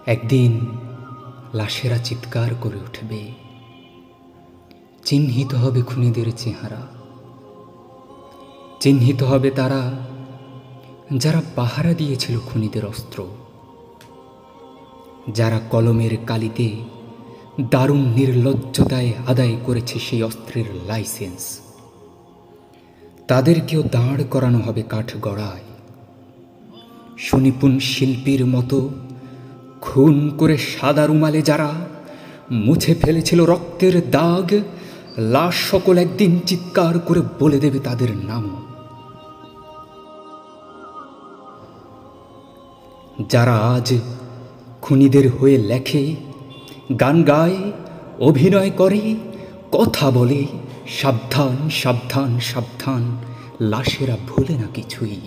একদিন লাশেরা চিৎকার করে উঠবে, চিহ্নিত হবে খুনিদের চেহারা, চিহ্নিত হবে তারা যারা পাহারা দিয়েছিল খুনিদের অস্ত্র, যারা কলমের কালিতে দারুণ নির্লজ্জতায় আদায় করেছে সেই অস্ত্রের লাইসেন্স। তাদেরকেও দাঁড় করানো হবে কাঠগড়ায়। সুনিপুণ শিল্পীর মতো খুন করে সাদা রুমালে যারা মুছে ফেলেছিল রক্তের দাগ, লাশ সকল একদিন চিৎকার করে বলে দেবে তাদের নাম। যারা আজ খুনিদের হয়ে লেখে, গান গায়, অভিনয় করে, কথা বলে, সাবধান সাবধান সাবধান, লাশেরা ভোলে না কিছুই।